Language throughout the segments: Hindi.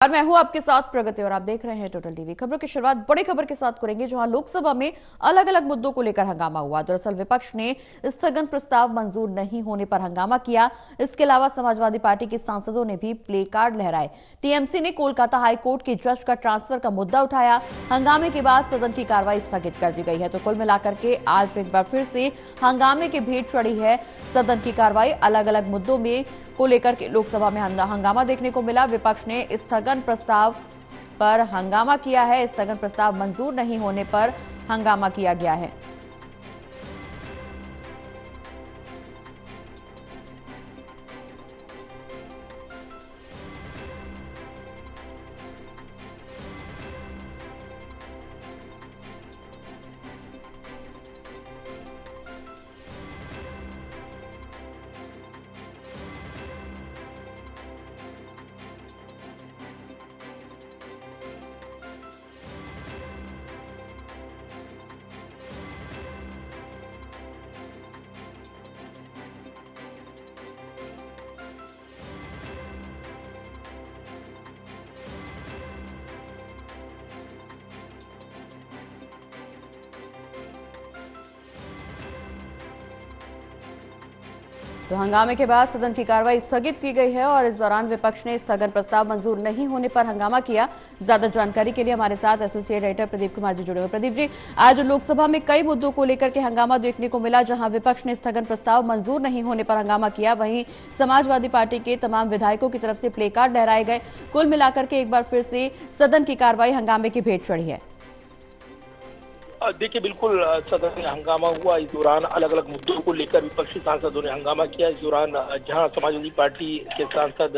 और मैं हूं आपके साथ प्रगति और आप देख रहे हैं टोटल टीवी। खबरों की शुरुआत बड़ी खबर के साथ करेंगे, जहां लोकसभा में अलग अलग मुद्दों को लेकर हंगामा हुआ। दरअसल विपक्ष ने स्थगन प्रस्ताव मंजूर नहीं होने पर हंगामा किया। इसके अलावा समाजवादी पार्टी के सांसदों ने भी प्ले कार्ड लहराए। टीएमसी ने कोलकाता हाईकोर्ट के जज का ट्रांसफर का मुद्दा उठाया। हंगामे के बाद सदन की कार्रवाई स्थगित कर दी गई है। तो कुल मिलाकर के आज एक बार फिर से हंगामे की भीड़ चढ़ी है सदन की कार्रवाई। अलग अलग मुद्दों में को लेकर के लोकसभा में हंगामा देखने को मिला। विपक्ष ने स्थगन प्रस्ताव पर हंगामा किया है। स्थगन प्रस्ताव मंजूर नहीं होने पर हंगामा किया गया है। तो हंगामे के बाद सदन की कार्रवाई स्थगित की गई है और इस दौरान विपक्ष ने स्थगन प्रस्ताव मंजूर नहीं होने पर हंगामा किया। ज्यादा जानकारी के लिए हमारे साथ एसोसिएट एडिटर प्रदीप कुमार जी जुड़े हुए। प्रदीप जी, आज लोकसभा में कई मुद्दों को लेकर के हंगामा देखने को मिला, जहां विपक्ष ने स्थगन प्रस्ताव मंजूर नहीं होने पर हंगामा किया। वहीं समाजवादी पार्टी के तमाम विधायकों की तरफ से प्ले कार्ड लहराए गए। कुल मिलाकर के एक बार फिर से सदन की कार्रवाई हंगामे की भेंट चढ़ी है। देखिए, बिल्कुल सदन में हंगामा हुआ। इस दौरान अलग अलग मुद्दों को लेकर विपक्षी सांसदों ने हंगामा किया। इस दौरान जहां समाजवादी पार्टी के सांसद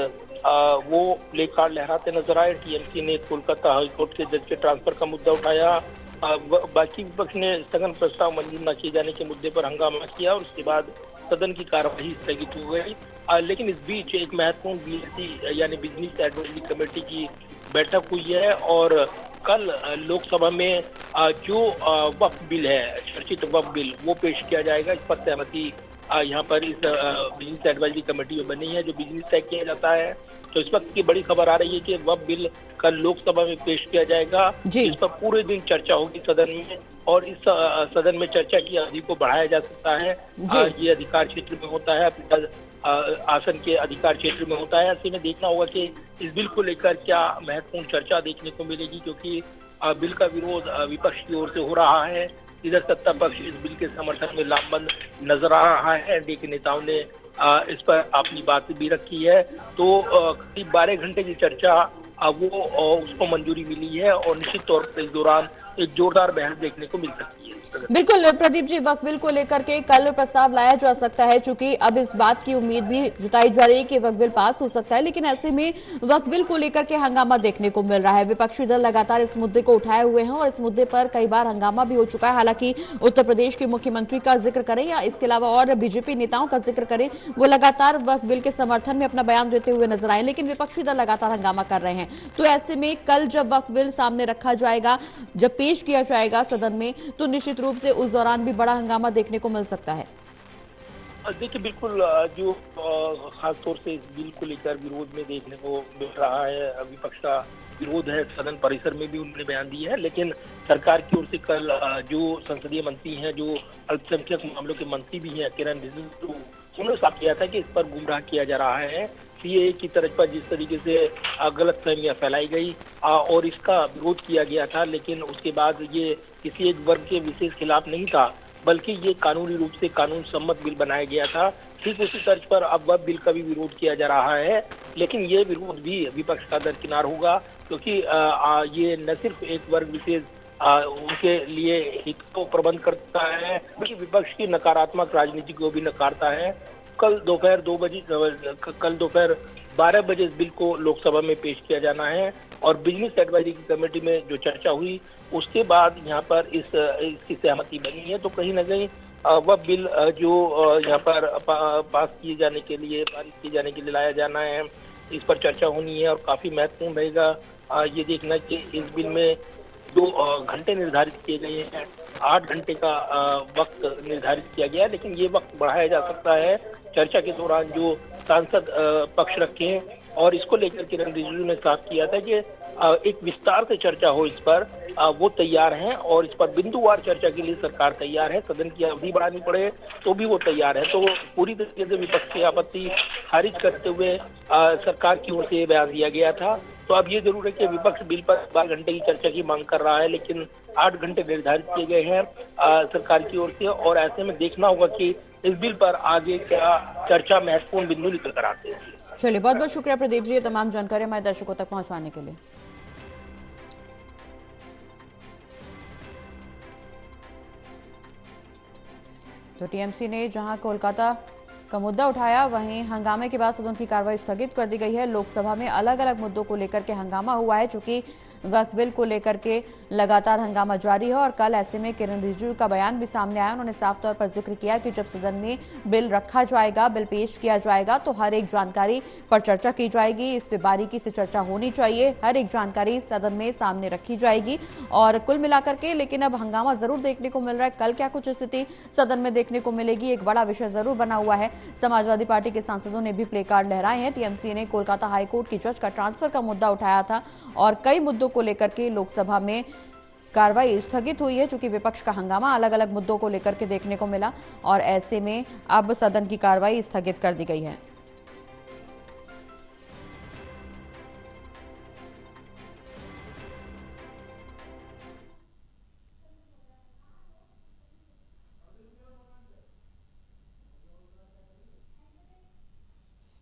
वो प्ले कार्ड लहराते नजर आए। टीएमसी ने कोलकाता हाईकोर्ट के जज के ट्रांसफर का मुद्दा उठाया। बाकी विपक्ष ने स्थगन प्रस्ताव मंजूर न किए जाने के मुद्दे पर हंगामा किया और उसके बाद सदन की कार्यवाही स्थगित हो गई। लेकिन इस बीच एक महत्वपूर्ण बीएससी यानी बिजनेस एडवाइजरी कमेटी की बैठक हुई है और कल लोकसभा में जो वक्फ बिल है, चर्चित वक्फ बिल, वो पेश किया जाएगा। इस पर सहमति यहाँ पर इस बिजनेस एडवाइजरी कमेटी में बनी है, जो बिजनेस तय किया जाता है। तो इस वक्त की बड़ी खबर आ रही है कि वक्फ बिल कल लोकसभा में पेश किया जाएगा। इस पर पूरे दिन चर्चा होगी सदन में और इस सदन में चर्चा की अवधि को बढ़ाया जा सकता है। ये अधिकार क्षेत्र में होता है, आसन के अधिकार क्षेत्र में होता है। ऐसे में देखना होगा कि इस बिल को लेकर क्या महत्वपूर्ण चर्चा देखने को मिलेगी, क्योंकि बिल का विरोध विपक्ष की ओर से हो रहा है। इधर सत्ता पक्ष इस बिल के समर्थन में लामबंद नजर आ रहा है। एनडीए के नेताओं ने इस पर अपनी बात भी रखी है। तो करीब 12 घंटे की चर्चा वो उसको मंजूरी मिली है और निश्चित तौर पर इस दौरान एक जोरदार बहस देखने को मिल सकती है। बिल्कुल प्रदीप जी, वक्फ बिल को लेकर के कल प्रस्ताव लाया जा सकता है, चूंकि अब इस बात की उम्मीद भी जताई जा रही है कि वक्फ बिल पास हो सकता है। लेकिन ऐसे में वक्फ बिल को लेकर के हंगामा देखने को मिल रहा है। विपक्षी दल लगातार इस मुद्दे को उठाए हुए हैं और इस मुद्दे पर कई बार हंगामा भी हो चुका है। हालांकि उत्तर प्रदेश के मुख्यमंत्री का जिक्र करें या इसके अलावा और बीजेपी नेताओं का जिक्र करें, वो लगातार वक्फ बिल के समर्थन में अपना बयान देते हुए नजर आए, लेकिन विपक्षी दल लगातार हंगामा कर रहे हैं। तो ऐसे में कल जब वक्फ बिल सामने रखा जाएगा, जब पेश किया जाएगा सदन में, तो निश्चित रूप से उस दौरान भी बड़ा हंगामा देखने को मिल सकता है। देखिए, बिल्कुल जो खासतौर से इस बिल को लेकर विरोध में देखने को मिल रहा है, विपक्ष का विरोध है। सदन परिसर में भी उन्होंने बयान दिया है, लेकिन सरकार की ओर से कल जो संसदीय मंत्री हैं, जो अल्पसंख्यक मामलों के मंत्री भी हैं, किरण रिजिजू, उन्होंने साफ किया था कि इस पर गुमराह किया जा रहा है। सीएए की तर्ज पर जिस तरीके से गलतफहमियां फैलाई गई और इसका विरोध किया गया था, लेकिन उसके बाद ये किसी एक वर्ग के विशेष खिलाफ नहीं था, बल्कि ये कानूनी रूप से कानून सम्मत बिल बनाया गया था। ठीक उसी तर्ज पर अब वक्फ बिल का भी विरोध किया जा रहा है, लेकिन ये विरोध भी विपक्ष का दरकिनार होगा, क्योंकि ये न सिर्फ एक वर्ग विशेष उनके लिए हित को प्रबंध करता है, बल्कि विपक्ष की नकारात्मक राजनीति को भी नकारता है। कल दोपहर 12 बजे इस बिल को लोकसभा में पेश किया जाना है और बिजनेस एडवाइजरी की कमेटी में जो चर्चा हुई, उसके बाद यहाँ पर इसकी सहमति बनी है। तो कहीं न कहीं वह बिल जो यहाँ पर पास किए जाने के लिए, पारित किए जाने के लिए लाया जाना है, इस पर चर्चा होनी है और काफी महत्वपूर्ण रहेगा ये देखना कि इस बिल में जो घंटे निर्धारित किए गए हैं, 8 घंटे का वक्त निर्धारित किया गया है, लेकिन ये वक्त बढ़ाया जा सकता है। चर्चा के दौरान जो सांसद पक्ष रखे हैं और इसको लेकर किरण रिजिजू ने साफ किया था कि एक विस्तार से चर्चा हो इस पर, वो तैयार हैं और इस पर बिंदुवार चर्चा के लिए सरकार तैयार है। सदन की अवधि बढ़ानी पड़े तो भी वो तैयार है। तो पूरी तरीके से विपक्ष की आपत्ति खारिज करते हुए सरकार की ओर से ये बयान दिया गया था। तो अब ये जरूर है कि विपक्ष बिल पर 12 घंटे की चर्चा की मांग कर रहा है, लेकिन 8 घंटे निर्धारित किए गए हैं सरकार की ओर से, और ऐसे में देखना होगा कि इस बिल पर आगे क्या चर्चा महत्वपूर्ण बिंदु निकल कर आते हैं। चलिए, बहुत बहुत शुक्रिया प्रदीप जी, ये तमाम जानकारी हमारे दर्शकों तक पहुंचाने के लिए। तो टीएमसी ने जहां कोलकाता का मुद्दा उठाया, वहीं हंगामे के बाद सदन की कार्रवाई स्थगित कर दी गई है। लोकसभा में अलग अलग मुद्दों को लेकर के हंगामा हुआ है, चूंकि वक्फ बिल को लेकर के लगातार हंगामा जारी है। और कल ऐसे में किरण रिजिजू का बयान भी सामने आया। उन्होंने साफ तौर पर जिक्र किया कि जब सदन में बिल रखा जाएगा, बिल पेश किया जाएगा, तो हर एक जानकारी पर चर्चा की जाएगी। इस पर बारीकी से चर्चा होनी चाहिए, हर एक जानकारी सदन में सामने रखी जाएगी। और कुल मिलाकर के लेकिन अब हंगामा जरूर देखने को मिल रहा है। कल क्या कुछ स्थिति सदन में देखने को मिलेगी, एक बड़ा विषय जरूर बना हुआ है। समाजवादी पार्टी के सांसदों ने भी प्ले कार्ड लहराए हैं। टीएमसी ने कोलकाता हाईकोर्ट की जज का ट्रांसफर का मुद्दा उठाया था और कई मुद्दों को लेकर के लोकसभा में कार्रवाई स्थगित हुई है, चूंकि विपक्ष का हंगामा अलग अलग मुद्दों को लेकर के देखने को मिला और ऐसे में अब सदन की कार्रवाई स्थगित कर दी गई है।